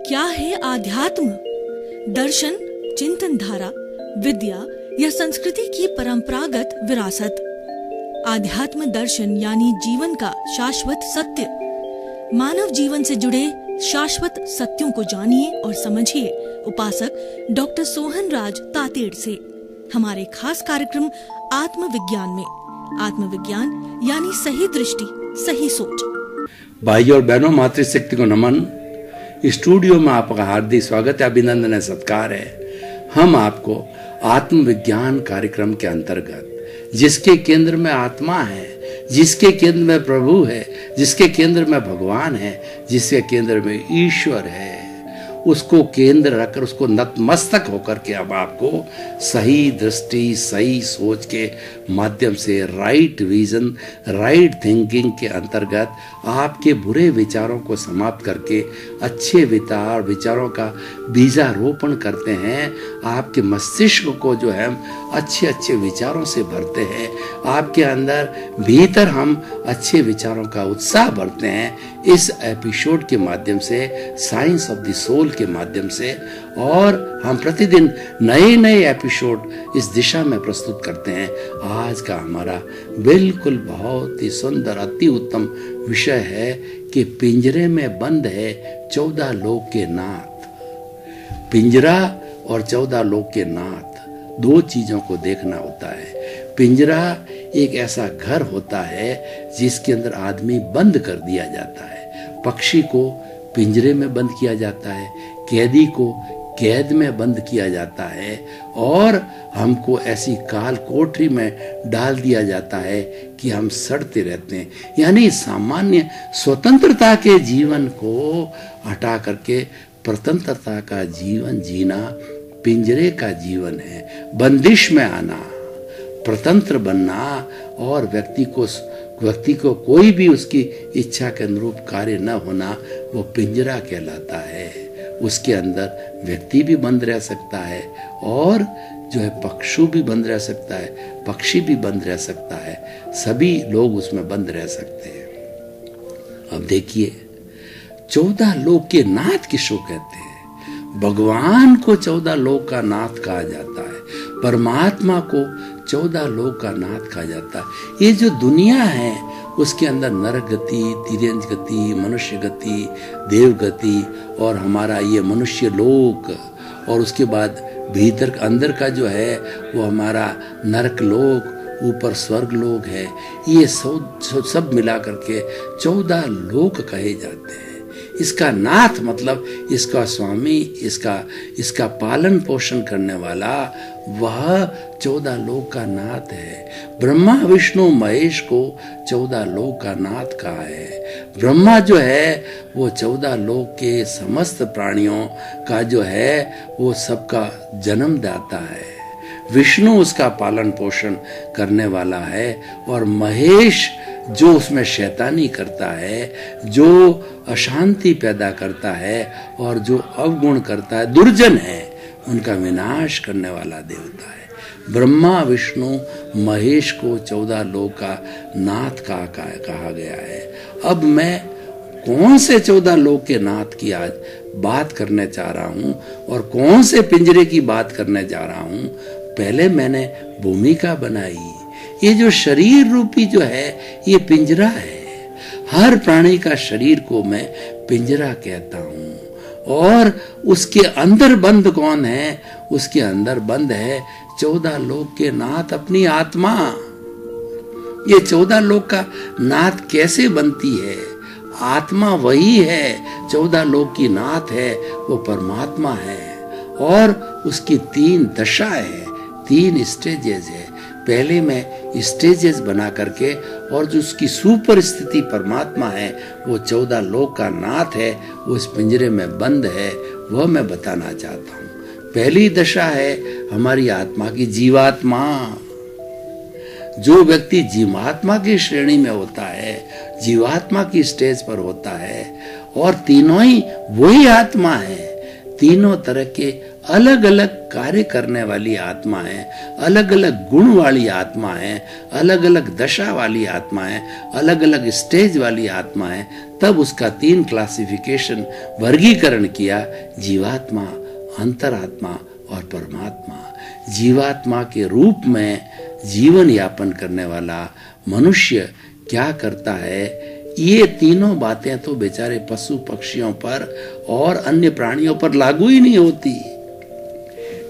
क्या है आध्यात्म? दर्शन, चिंतन धारा, विद्या या संस्कृति की परंपरागत विरासत। आध्यात्म दर्शन यानी जीवन का शाश्वत सत्य। मानव जीवन से जुड़े शाश्वत सत्यों को जानिए और समझिए उपासक डॉक्टर सोहन राज तातेड़ से हमारे खास कार्यक्रम आत्मविज्ञान में। आत्मविज्ञान यानी सही दृष्टि, सही सोच। भाइयों और बहनों, मातृशक्ति को नमन। स्टूडियो में आपका हार्दिक स्वागत है, अभिनंदन है, सत्कार है। हम आपको आत्मविज्ञान कार्यक्रम के अंतर्गत जिसके केंद्र में आत्मा है, जिसके केंद्र में प्रभु है, जिसके केंद्र में भगवान है, जिसके केंद्र में ईश्वर है, उसको केंद्र रखकर उसको नतमस्तक होकर के अब आपको सही दृष्टि, सही सोच के माध्यम से राइट विजन, राइट थिंकिंग के अंतर्गत आपके बुरे विचारों को समाप्त करके अच्छे विचारों का बीजारोपण करते हैं। आपके मस्तिष्क को जो है अच्छे अच्छे विचारों से भरते हैं। आपके अंदर भीतर हम अच्छे विचारों का उत्साह भरते हैं इस एपिसोड के माध्यम से, साइंस ऑफ द सोल के माध्यम से। और हम प्रतिदिन नए नए एपिसोड इस दिशा में प्रस्तुत करते हैं। आज का हमारा बिल्कुल बहुत ही सुंदर, अति उत्तम विषय है कि पिंजरे में बंद है 14 लोक के नाथ। पिंजरा और 14 लोक के नाथ, दो चीजों को देखना होता है। पिंजरा एक ऐसा घर होता है जिसके अंदर आदमी बंद कर दिया जाता है। पक्षी को पिंजरे में बंद किया जाता है, कैदी को कैद में बंद किया जाता है, और हमको ऐसी काल कोठरी में डाल दिया जाता है कि हम सड़ते रहते हैं। यानी सामान्य स्वतंत्रता के जीवन को हटा करके स्वतंत्रता का जीवन जीना पिंजरे का जीवन है। बंदिश में आना, स्वतंत्र बनना, और व्यक्ति को कोई भी उसकी इच्छा के अनुरूप कार्य न होना, वो पिंजरा कहलाता है। उसके अंदर व्यक्ति भी बंद रह सकता है, और जो है पशु भी बंद रह सकता है, पक्षी भी बंद रह सकता है, सभी लोग उसमें बंद रह सकते हैं। अब देखिए, 14 लोक के नाथ किसको कहते हैं? भगवान को 14 लोक का नाथ कहा जाता है, परमात्मा को 14 लोक का नाथ कहा जाता है। ये जो दुनिया है उसके अंदर नरक गति, तिर्यंज गति, मनुष्य गति, देव गति, और हमारा ये मनुष्य लोक, और उसके बाद भीतर अंदर का जो है वो हमारा नरक लोक, ऊपर स्वर्ग लोक है। ये सब मिला करके 14 लोक कहे जाते हैं। इसका नाथ मतलब इसका स्वामी, इसका पालन पोषण करने वाला, वह 14 लोक का नाथ है। ब्रह्मा विष्णु महेश को 14 लोक का नाथ कहा है। ब्रह्मा जो है वो 14 लोक के समस्त प्राणियों का जो है वो सबका जन्मदाता है। विष्णु उसका पालन पोषण करने वाला है, और महेश जो उसमें शैतानी करता है, जो अशांति पैदा करता है, और जो अवगुण करता है, दुर्जन है, उनका विनाश करने वाला देवता है। ब्रह्मा विष्णु महेश को 14 लोक का नाथ कहा गया है। अब मैं कौन से 14 लोक के नाथ की आज बात करने चाह रहा हूं, और कौन से पिंजरे की बात करने जा रहा हूं? पहले मैंने भूमिका बनाई। ये जो शरीर रूपी जो है ये पिंजरा है। हर प्राणी का शरीर को मैं पिंजरा कहता हूं। और उसके अंदर बंद कौन है? उसके अंदर बंद है 14 लोक के नाथ, अपनी आत्मा। ये 14 लोक का नाथ कैसे बनती है? आत्मा वही है, 14 लोक की नाथ है, वो परमात्मा है। और उसकी 3 दशा है, 3 स्टेजेस है। पहले मैं स्टेजेस बना करके, और जो उसकी सुपर स्थिति परमात्मा है, वो 14 लोक का नाथ है, वो इस पिंजरे में बंद है, वह मैं बताना चाहता हूँ। पहली दशा है हमारी आत्मा की, जीवात्मा। जो व्यक्ति जीवात्मा की श्रेणी में होता है, जीवात्मा की स्टेज पर होता है, और तीनों ही वही आत्मा है, तीनों तरह के अलग अलग कार्य करने वाली आत्मा है, अलग अलग गुण वाली आत्मा है, अलग अलग दशा वाली आत्मा है, अलग अलग स्टेज वाली आत्मा है, तब उसका 3 क्लासिफिकेशन वर्गीकरण किया, जीवात्मा, अंतरात्मा और परमात्मा। जीवात्मा के रूप में जीवन यापन करने वाला मनुष्य क्या करता है, ये तीनों बातें तो बेचारे पशु पक्षियों पर और अन्य प्राणियों पर लागू ही नहीं होती,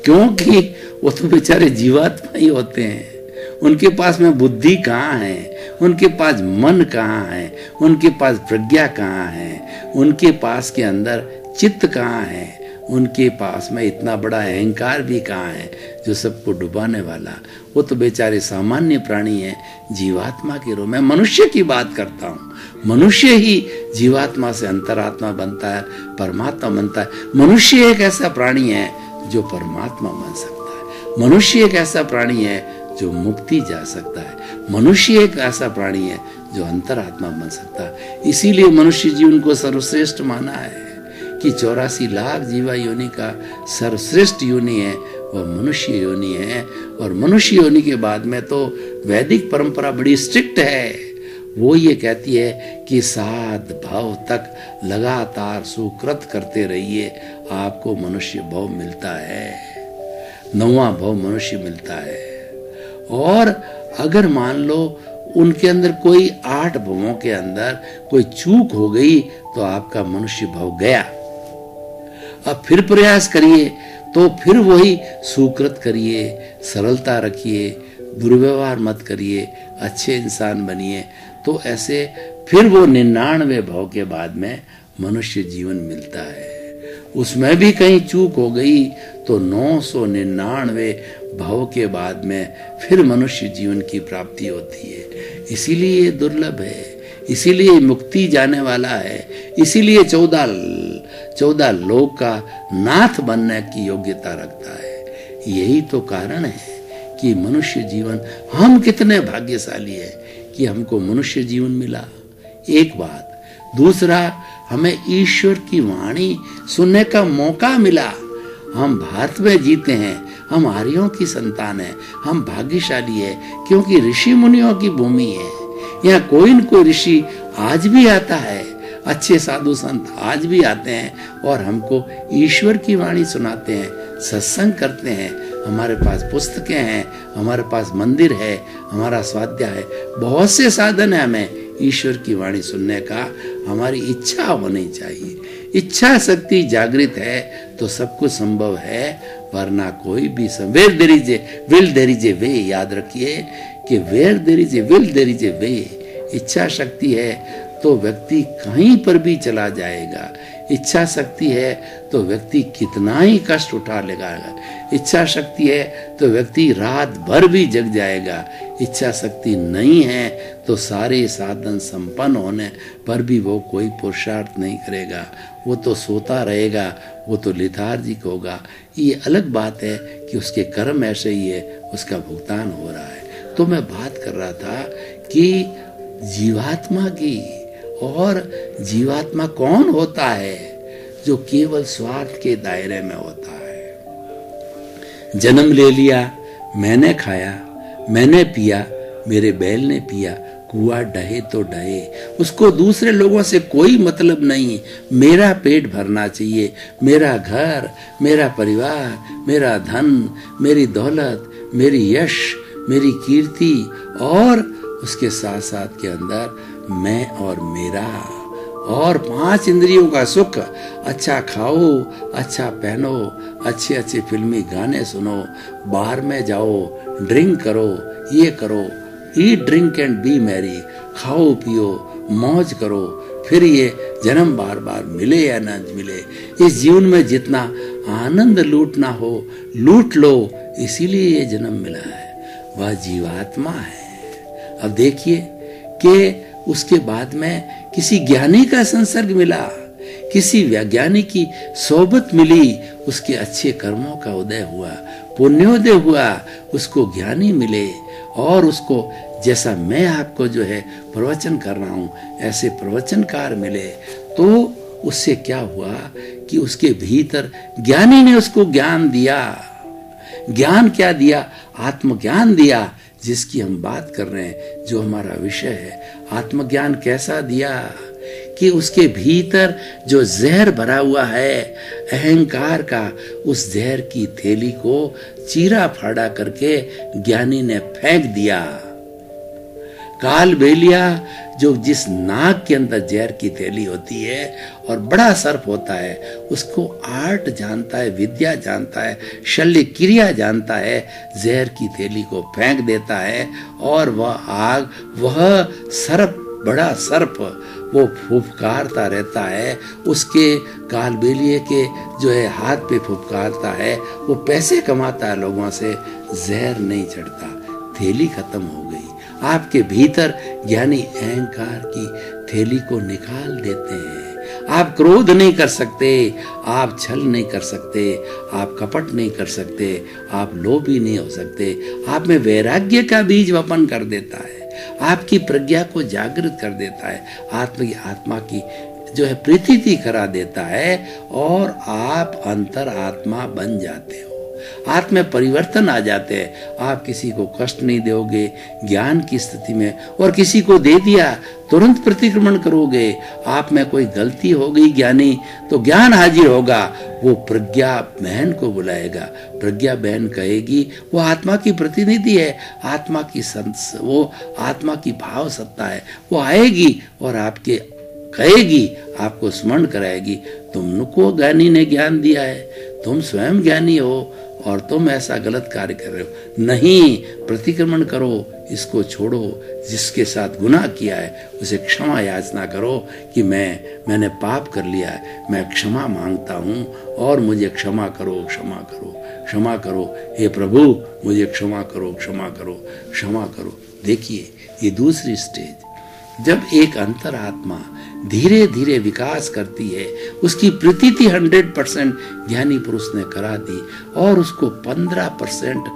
क्योंकि वो तो बेचारे जीवात्मा ही होते हैं। उनके पास में बुद्धि कहाँ है, उनके पास मन कहाँ है, उनके पास प्रज्ञा कहाँ है, उनके पास के अंदर चित्त कहाँ है, उनके पास में इतना बड़ा अहंकार भी कहाँ है जो सबको डुबाने वाला। वो तो बेचारे सामान्य प्राणी हैं, जीवात्मा के रूप में। मनुष्य की बात करता हूँ, मनुष्य ही जीवात्मा से अंतरात्मा बनता है, परमात्मा बनता है। मनुष्य एक ऐसा प्राणी है जो परमात्मा बन सकता है। मनुष्य एक ऐसा प्राणी है जो मुक्ति जा सकता है। मनुष्य एक ऐसा प्राणी है जो अंतरात्मा बन सकता है। इसीलिए मनुष्य जीवन को सर्वश्रेष्ठ माना है कि 84 लाख जीवा योनि का सर्वश्रेष्ठ योनि है वह मनुष्य योनि है। और मनुष्य योनि के बाद में तो वैदिक परंपरा बड़ी स्ट्रिक्ट है, वो ये कहती है कि 7 भाव तक लगातार सुकृत करते रहिए, आपको मनुष्य भाव मिलता है, 9वां भाव मनुष्य मिलता है। और अगर मान लो उनके अंदर कोई 8 भावों के अंदर कोई चूक हो गई तो आपका मनुष्य भाव गया। अब फिर प्रयास करिए, तो फिर वही सुकृत करिए, सरलता रखिए, दुर्व्यवहार मत करिए, अच्छे इंसान बनिए, तो ऐसे फिर वो 99 भाव के बाद में मनुष्य जीवन मिलता है। उसमें भी कहीं चूक हो गई तो 999 भाव के बाद में फिर मनुष्य जीवन की प्राप्ति होती है। इसीलिए ये दुर्लभ है, इसीलिए मुक्ति जाने वाला है, इसीलिए 14 लोक का नाथ बनने की योग्यता रखता है। यही तो कारण है कि मनुष्य जीवन, हम कितने भाग्यशाली हैं कि हमको मनुष्य जीवन मिला, एक बात। दूसरा, हमें ईश्वर की वाणी सुनने का मौका मिला। हम भारत में जीते हैं, हम आर्यों की संतान हैं, हम भाग्यशाली है, क्योंकि ऋषि मुनियों की भूमि है। यहाँ कोई न कोई ऋषि आज भी आता है, अच्छे साधु संत आज भी आते हैं और हमको ईश्वर की वाणी सुनाते हैं, सत्संग करते हैं। हमारे पास पुस्तकें हैं, हमारे पास मंदिर है, हमारा स्वाध्याय है, बहुत से साधन है हमें ईश्वर की वाणी सुनने का। हमारी इच्छा होनी चाहिए, इच्छा शक्ति जागृत है तो सब कुछ संभव है, वरना कोई भी where there is a way. याद रखिए कि where there is a will there is a way. इच्छा शक्ति है तो व्यक्ति कहीं पर भी चला जाएगा। इच्छा शक्ति है तो व्यक्ति कितना ही कष्ट उठा लेगा। इच्छा शक्ति है तो व्यक्ति रात भर भी जग जाएगा। इच्छा शक्ति नहीं है तो सारे साधन संपन्न होने पर भी वो कोई पुरुषार्थ नहीं करेगा, वो तो सोता रहेगा, वो तो लेथार्जिक होगा। ये अलग बात है कि उसके कर्म ऐसे ही है, उसका भुगतान हो रहा है। तो मैं बात कर रहा था कि जीवात्मा की, और जीवात्मा कौन होता है? जो केवल स्वार्थ के दायरे में होता है। जन्म ले लिया, मैंने खाया, मैंने पिया, मेरे बैल ने पिया, कुआं डहे तो डहे, उसको दूसरे लोगों से कोई मतलब नहीं। मेरा पेट भरना चाहिए, मेरा घर, मेरा परिवार, मेरा धन, मेरी दौलत, मेरी यश, मेरी कीर्ति, और उसके साथ साथ के अंदर मैं और मेरा, और 5 इंद्रियों का सुख। अच्छा खाओ, अच्छा पहनो, अच्छे अच्छे फिल्मी गाने सुनो, बार में जाओ, ड्रिंक करो, ये करो, eat drink and B Mary, खाओ पियो, मौज करो। फिर ये जन्म बार बार मिले या न मिले, इस जीवन में जितना आनंद लूटना हो लूट लो, इसीलिए ये जन्म मिला है। वह जीवात्मा है। अब देखिए कि उसके बाद में किसी ज्ञानी का संसर्ग मिला, किसी वैज्ञानिक की सोबत मिली, उसके अच्छे कर्मों का उदय हुआ, पुण्योदय हुआ, उसको ज्ञानी मिले, और उसको जैसा मैं आपको जो है प्रवचन कर रहा हूँ ऐसे प्रवचनकार मिले। तो उससे क्या हुआ कि उसके भीतर ज्ञानी ने उसको ज्ञान दिया, ज्ञान क्या दिया? आत्मज्ञान दिया, जिसकी हम बात कर रहे हैं, जो हमारा विषय है। आत्मज्ञान कैसा दिया कि उसके भीतर जो जहर भरा हुआ है अहंकार का, उस जहर की थैली को चीरा फाड़ा करके ज्ञानी ने फेंक दिया। काल बेलिया, जो जिस नाग के अंदर जहर की थैली होती है और बड़ा सर्प होता है, उसको आर्ट जानता है, विद्या जानता है, शल्य क्रिया जानता है, जहर की थैली को फेंक देता है और वह आग, वह सर्प, बड़ा सर्प, वो फुफकारता रहता है। उसके कालबेलिए के जो है हाथ पे फुफकारता है, वो पैसे कमाता है लोगों से, जहर नहीं चढ़ता, थैली खत्म हो गई। आपके भीतर ज्ञानी अहंकार की थैली को निकाल देते हैं। आप क्रोध नहीं कर सकते, आप छल नहीं कर सकते, आप कपट नहीं कर सकते, आप लोभी नहीं हो सकते। आप में वैराग्य का बीज वपन कर देता है, आपकी प्रज्ञा को जागृत कर देता है, आत्मा की जो है प्रतीति करा देता है और आप अंतर आत्मा बन जाते हो। आत्म में परिवर्तन आ जाते हैं। आप किसी को कष्ट नहीं दोगे ज्ञान की स्थिति में, और किसी को दे दिया तुरंत प्रतिक्रमण करोगे। आप में कोई गलती हो गई ज्ञानी, तो ज्ञान हाजिर होगा, वो प्रज्ञा बहन को बुलाएगा। प्रज्ञा बहन कहेगी, वो आत्मा की प्रतिनिधि है, आत्मा की वो आत्मा की भाव सत्ता है, वो आएगी और आपके कहेगी, आपको स्मरण कराएगी, तुमको ज्ञानी ने ज्ञान दिया है, तुम स्वयं ज्ञानी हो और तुम ऐसा गलत कार्य कर रहे हो। नहीं, प्रतिक्रमण करो, इसको छोड़ो, जिसके साथ गुनाह किया है उसे क्षमा याचना करो कि मैंने पाप कर लिया है, मैं क्षमा मांगता हूँ और मुझे क्षमा करो, क्षमा करो, क्षमा करो, हे प्रभु मुझे क्षमा करो, क्षमा करो, क्षमा करो। देखिए, ये दूसरी स्टेज, जब एक अंतरात्मा धीरे धीरे विकास करती है, उसकी प्रतीति 100% ज्ञानी पुरुष ने करा दी और उसको 15%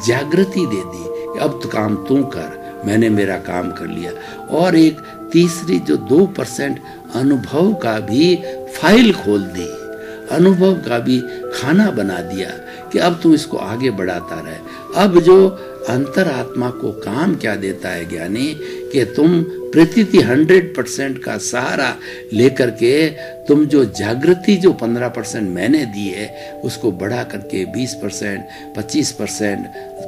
जागृति दे दी। अब तो काम तू कर, मैंने मेरा काम कर लिया। और एक तीसरी जो 2% अनुभव का भी फाइल खोल दी, अनुभव का भी खाना बना दिया कि अब तू इसको आगे बढ़ाता रहे। अब जो अंतरात्मा को काम क्या देता है ज्ञानी, कि तुम प्रतीति 100% का सहारा लेकर के तुम जो जागृति जो 15% मैंने दी है उसको बढ़ा करके 20%, 25%,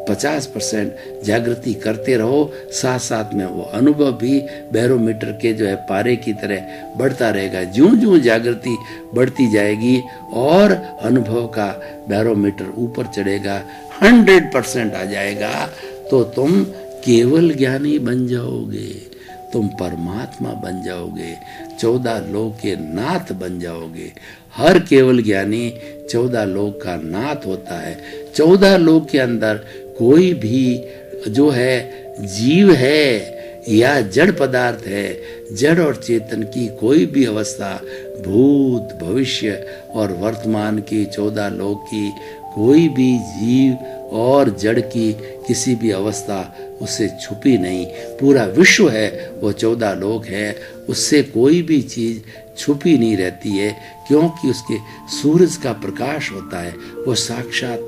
50% जागृति करते रहो। साथ साथ में वो अनुभव भी बैरोमीटर के जो है पारे की तरह बढ़ता रहेगा। ज्यों ज्यों जागृति बढ़ती जाएगी और अनुभव का बैरोमीटर ऊपर चढ़ेगा, 100% आ जाएगा, तो तुम केवल ज्ञानी बन जाओगे, तुम परमात्मा बन जाओगे, 14 लोक के नाथ बन जाओगे। हर केवल ज्ञानी 14 लोक का नाथ होता है। 14 लोक के अंदर कोई भी जो है जीव है या जड़ पदार्थ है, जड़ और चेतन की कोई भी अवस्था, भूत भविष्य और वर्तमान की 14 लोक की कोई भी जीव और जड़ की किसी भी अवस्था उससे छुपी नहीं। पूरा विश्व है वो 14 लोक है, उससे कोई भी चीज छुपी नहीं रहती है, क्योंकि उसके सूरज का प्रकाश होता है। वो साक्षात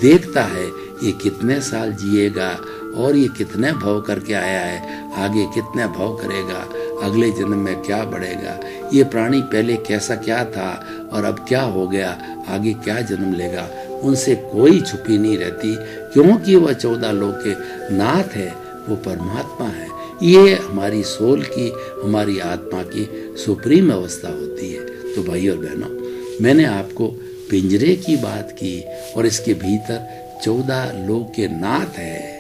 देखता है ये कितने साल जिएगा और ये कितने भव करके आया है, आगे कितने भव करेगा, अगले जन्म में क्या बढ़ेगा, ये प्राणी पहले कैसा क्या था और अब क्या हो गया, आगे क्या जन्म लेगा, उनसे कोई छुपी नहीं रहती, क्योंकि वह 14 लोक के नाथ है, वो परमात्मा है। ये हमारी सोल की, हमारी आत्मा की सुप्रीम अवस्था होती है। तो भाई और बहनों, मैंने आपको पिंजरे की बात की और इसके भीतर 14 लोक के नाथ है,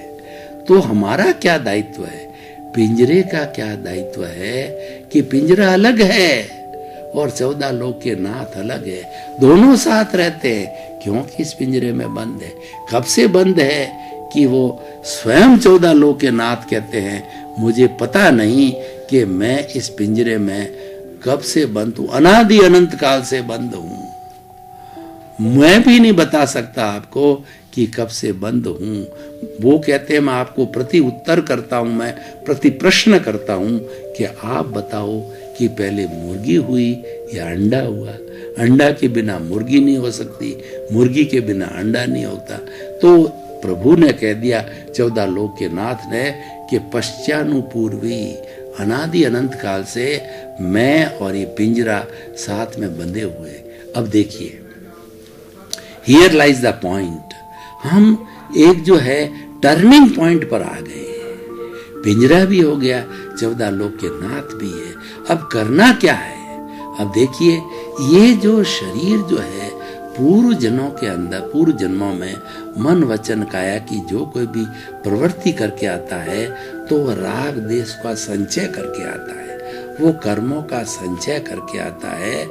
तो हमारा क्या दायित्व है, पिंजरे का क्या दायित्व है कि पिंजरा अलग है और 14 लोक के नाथ अलग है, दोनों साथ रहते हैं, क्योंकि इस पिंजरे में बंद है। कब से बंद है कि वो स्वयं 14 लोक के नाथ कहते हैं, मुझे पता नहीं कि मैं इस पिंजरे में कब से बंद हूं, अनादि अनंत काल से बंद हूं, मैं भी नहीं बता सकता आपको कि कब से बंद हूं। वो कहते हैं मैं आपको प्रति उत्तर करता हूं, मैं प्रति प्रश्न करता हूं कि आप बताओ कि पहले मुर्गी हुई या अंडा हुआ। अंडा के बिना मुर्गी नहीं हो सकती, मुर्गी के बिना अंडा नहीं होता। तो प्रभु ने कह दिया 14 लोक के नाथ ने कि पश्चानुपूर्वी अनादि अनंत काल से मैं और ये पिंजरा साथ में बंधे हुए। अब देखिए, हियर लाइज द पॉइंट, हम एक जो है टर्निंग पॉइंट पर आ गए। पिंजरा भी हो गया, 14 लोक के नाथ भी है। अब करना क्या है? अब देखिए, ये जो शरीर जो है पूर्व जन्मों के अंदर, पूर्व जन्मों में मन वचन काया की जो कोई भी प्रवृत्ति करके आता है तो वह राग देश का संचय करके आता है, वो कर्मों का संचय करके आता है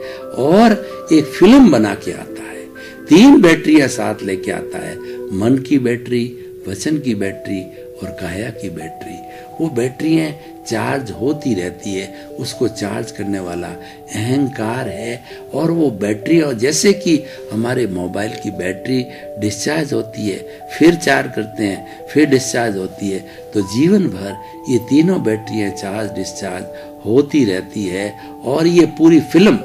और एक फिल्म बना के आता है। 3 बैटरियां साथ लेके आता है, मन की बैटरी, वचन की बैटरी और काया की बैटरी। वो बैटरियां चार्ज होती रहती है, उसको चार्ज करने वाला अहंकार है। और वो बैटरी, और जैसे कि हमारे मोबाइल की बैटरी डिस्चार्ज होती है, फिर चार्ज करते हैं, फिर डिस्चार्ज होती है, तो जीवन भर ये तीनों बैटरियां चार्ज डिस्चार्ज होती रहती है। और ये पूरी फिल्म,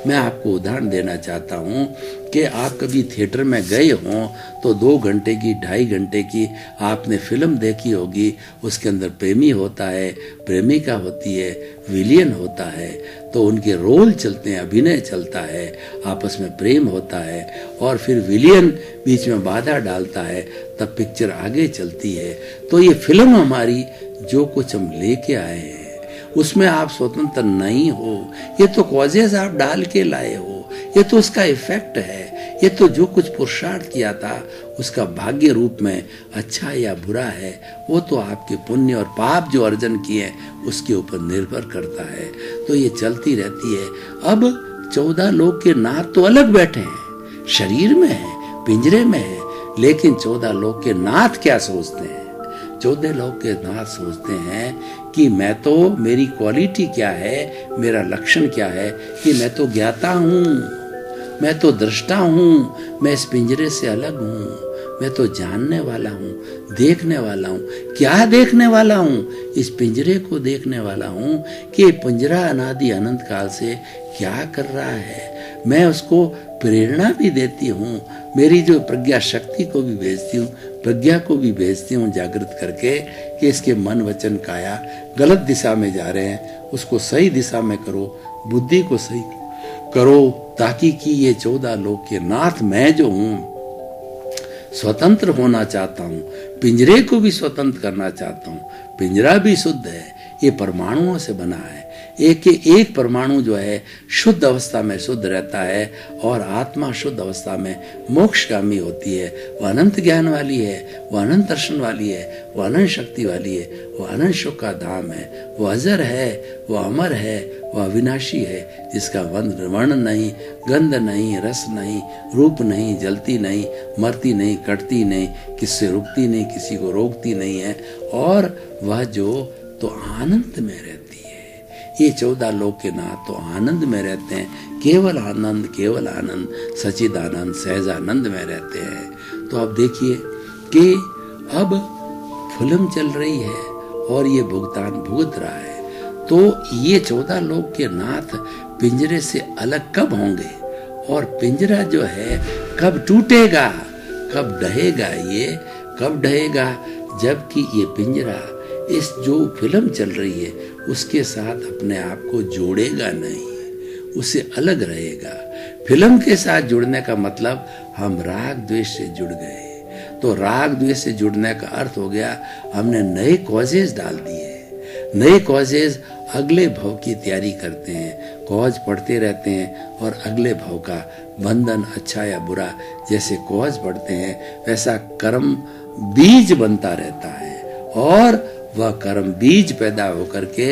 मैं आपको उदाहरण देना चाहता हूँ कि आप कभी थिएटर में गए हों तो 2 घंटे की, 2.5 घंटे की आपने फिल्म देखी होगी। उसके अंदर प्रेमी होता है, प्रेमिका होती है, विलियन होता है, तो उनके रोल चलते हैं, अभिनय चलता है, आपस में प्रेम होता है और फिर विलियन बीच में बाधा डालता है, तब पिक्चर आगे चलती है। तो ये फिल्म हमारी जो कुछ हम लेके आए हैं उसमें आप स्वतंत्र नहीं हो, ये तो कॉजेज आप डाल के लाए हो, ये तो उसका इफेक्ट है, ये तो जो कुछ पुरुषार्थ किया था उसका भाग्य रूप में अच्छा या बुरा है, वो तो आपके पुण्य और पाप जो अर्जन किए उसके ऊपर निर्भर करता है। तो ये चलती रहती है। अब 14 लोक के नाथ तो अलग बैठे हैं, शरीर में है, पिंजरे में है, लेकिन 14 लोक के नाथ क्या सोचते हैं? 14 लोक के नाथ सोचते हैं कि मैं तो, मेरी क्वालिटी क्या है, मेरा लक्षण क्या है कि मैं तो ज्ञाता हूँ, मैं तो दृष्टा हूँ, मैं इस पिंजरे से अलग हूँ, मैं तो जानने वाला हूँ, देखने वाला हूँ। क्या देखने वाला हूँ? इस पिंजरे को देखने वाला हूँ कि पिंजरा अनादि अनंत काल से क्या कर रहा है। मैं उसको प्रेरणा भी देती हूँ, मेरी जो प्रज्ञा शक्ति को भी भेजती हूँ, प्रज्ञा को भी भेजती हूँ जागृत करके कि इसके मन वचन काया गलत दिशा में जा रहे हैं, उसको सही दिशा में करो, बुद्धि को सही करो, ताकि कि ये 14 लोक के नाथ मैं जो हूँ स्वतंत्र होना चाहता हूँ, पिंजरे को भी स्वतंत्र करना चाहता हूँ। पिंजरा भी शुद्ध है, ये परमाणुओं से बना है, एक परमाणु जो है शुद्ध अवस्था में शुद्ध रहता है और आत्मा शुद्ध अवस्था में मोक्षगामी होती है। वह अनंत ज्ञान वाली है, वह अनंत दर्शन वाली है, वह अनंत शक्ति वाली है, वह अनंत सुख का धाम है, वह अजर है, वह अमर है, वह अविनाशी है, जिसका वर्ण नहीं, गंध नहीं, रस नहीं, रूप नहीं, जलती नहीं, मरती नहीं, कटती नहीं, किससे रुकती नहीं, किसी को रोकती नहीं है, और वह जो तो आनंद में रहती है। ये 14 लोक के नाथ तो आनंद में रहते हैं, केवल आनंद, सच्चिदानंद, सहजानंद में रहते हैं। तो अब देखिए कि अब फिल्म चल रही है और ये भुगतान भुगत रहा है। तो ये 14 लोक के नाथ पिंजरे से अलग कब होंगे और पिंजरा जो है कब टूटेगा, कब ढहेगा? ये कब ढहेगा? जबकि ये पिंजरा इस जो फिल्म चल रही है उसके साथ अपने आप को जोड़ेगा नहीं, उससे अलग रहेगा। फिल्म के साथ जुड़ने का मतलब हम राग द्वेष से जुड़ गए। तो राग द्वेष से जुड़ने का अर्थ हो गया हमने नए कॉजेज डाल दिए। नए कॉजेज अगले भव की तैयारी करते हैं, कॉज पढ़ते रहते हैं और अगले भव का बंधन, अच्छा या बुरा, जैसे कॉज पढ़ते हैं वैसा कर्म बीज बनता रहता है और वह कर्म बीज पैदा होकर के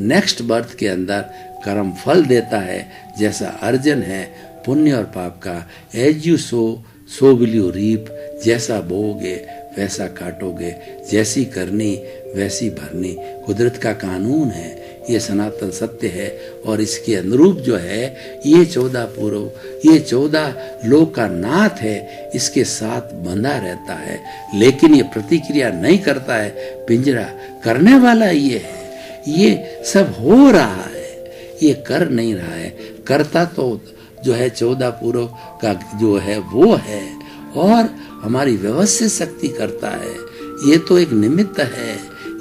नेक्स्ट बर्थ के अंदर कर्म फल देता है। जैसा अर्जन है पुण्य और पाप का, as you sow will you reap, जैसा बोओगे वैसा काटोगे, जैसी करनी वैसी भरनी, कुदरत का कानून है, ये सनातन सत्य है। और इसके अनुरूप जो है ये 14 पूर्व, ये 14 लोक का नाथ है, इसके साथ बंधा रहता है, लेकिन ये प्रतिक्रिया नहीं करता है। पिंजरा करने वाला ये है, ये सब हो रहा है, ये कर नहीं रहा है। करता तो जो है 14 पूर्व का जो है वो है, और हमारी व्यवस्थित शक्ति करता है। ये तो एक निमित्त है,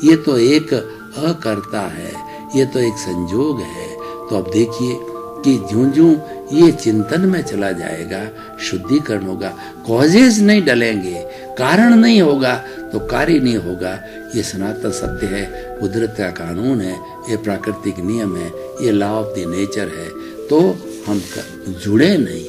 ये तो एक अकर्ता है, ये तो एक संजोग है। तो अब देखिए कि ज्यों-ज्यों ये चिंतन में चला जाएगा, शुद्धिकरण होगा, कॉजेज नहीं डलेंगे, कारण नहीं होगा तो कार्य नहीं होगा। ये सनातन सत्य है, कुदरत का कानून है, ये प्राकृतिक नियम है, ये लॉ ऑफ द नेचर है। तो हम जुड़े नहीं,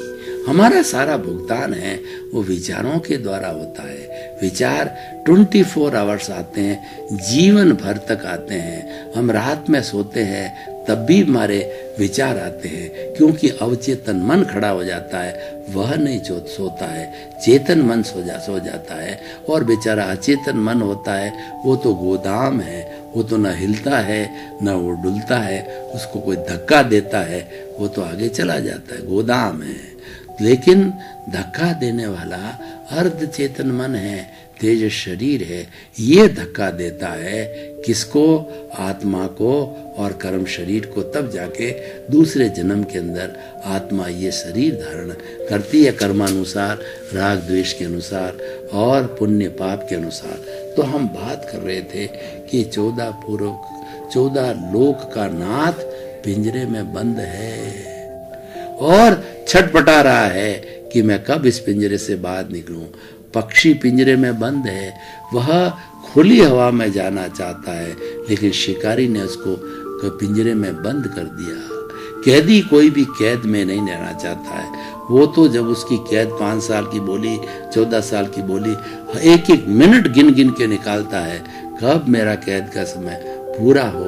हमारा सारा भुगतान है वो विचारों के द्वारा होता है। विचार 24 आवर्स आते हैं, जीवन भर तक आते हैं। हम रात में सोते हैं तब भी हमारे विचार आते हैं, क्योंकि अवचेतन मन खड़ा हो जाता है, वह नहीं सोता है, चेतन मन सो जाता है। और बेचारा अचेतन मन होता है, वो तो गोदाम है, वो तो न हिलता है न वो डुलता है, उसको कोई धक्का देता है वो तो आगे चला जाता है, गोदाम है। लेकिन धक्का देने वाला अर्ध चेतन मन है, तेज शरीर है, ये धक्का देता है किसको? आत्मा को और कर्म शरीर को। तब जाके दूसरे जन्म के अंदर आत्मा ये शरीर धारण करती है, कर्मानुसार, राग द्वेष के अनुसार और पुण्य पाप के अनुसार। तो हम बात कर रहे थे कि 14 लोक का नाथ पिंजरे में बंद है और छटपटा रहा है कि मैं कब इस पिंजरे से बाहर निकलूं। पक्षी पिंजरे में बंद है, वह खुली हवा में जाना चाहता है, लेकिन शिकारी ने उसको पिंजरे में बंद कर दिया। कैदी कोई भी कैद में नहीं रहना चाहता है, वो तो जब उसकी कैद 5 साल की बोली, 14 साल की बोली, एक एक मिनट गिन गिन के निकालता है, कब मेरा कैद का समय पूरा हो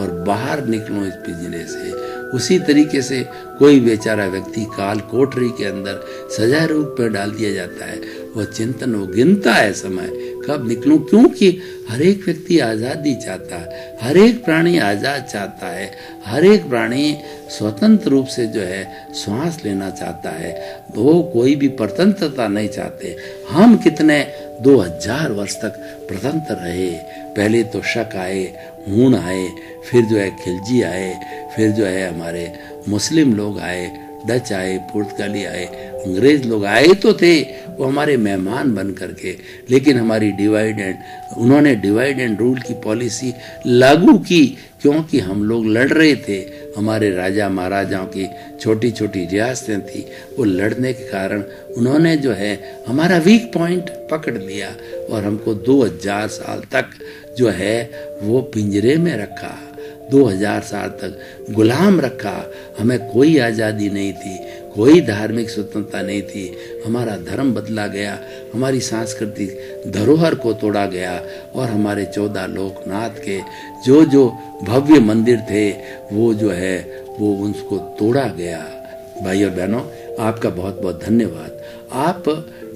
और बाहर निकलूं इस पिंजरे से। उसी तरीके से कोई बेचारा व्यक्ति काल कोठरी के अंदर सजा रूप पर डाल दिया जाता है, वह चिंतन, वो गिनता है समय कब निकलूं, क्योंकि हर एक व्यक्ति आजादी चाहता है, हर एक प्राणी आजाद चाहता है, हर एक प्राणी स्वतंत्र रूप से जो है श्वास लेना चाहता है, वो कोई भी परतंत्रता नहीं चाहते। हम कितने 2000 वर्ष तक प्रतंत्र रहे। पहले तो शक आए, हूण आए, फिर जो है खिलजी आए, फिर जो है हमारे मुस्लिम लोग आए, डच आए, पुर्तगाली आए, अंग्रेज लोग आए तो थे, वो हमारे मेहमान बन करके, लेकिन हमारी उन्होंने डिवाइड एंड रूल की पॉलिसी लागू की, क्योंकि हम लोग लड़ रहे थे। हमारे राजा महाराजाओं की छोटी छोटी रियासतें थी, वो लड़ने के कारण उन्होंने जो है हमारा वीक पॉइंट पकड़ लिया और हमको 2000 साल तक जो है वो पिंजरे में रखा, 2000 साल तक गुलाम रखा। हमें कोई आज़ादी नहीं थी, कोई धार्मिक स्वतंत्रता नहीं थी। हमारा धर्म बदला गया, हमारी सांस्कृतिक धरोहर को तोड़ा गया और हमारे 14 लोकनाथ के जो जो भव्य मंदिर थे वो जो है वो उनको तोड़ा गया। भाई और बहनों, आपका बहुत बहुत धन्यवाद। आप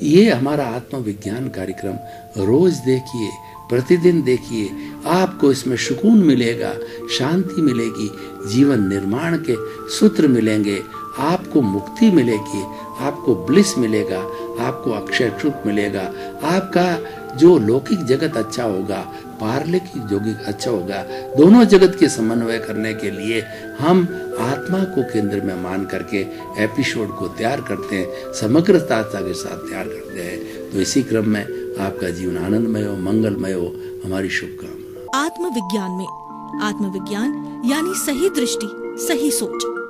ये हमारा आत्मविज्ञान कार्यक्रम रोज देखिए, प्रतिदिन देखिए, आपको इसमें सुकून मिलेगा, शांति मिलेगी, जीवन निर्माण के सूत्र मिलेंगे, आपको मुक्ति मिलेगी, आपको ब्लिस मिलेगा, आपको अक्षय सुख मिलेगा, आपका जो लौकिक जगत अच्छा होगा, पारलौकिक जगत अच्छा होगा। दोनों जगत के समन्वय करने के लिए हम आत्मा को केंद्र में मान करके एपिसोड को तैयार करते हैं, समग्रता के साथ तैयार करते हैं। तो इसी क्रम में आपका जीवन आनंदमय हो, मंगलमय हो, हमारी शुभकामना। आत्मविज्ञान में आत्मविज्ञान यानी सही दृष्टि, सही सोच।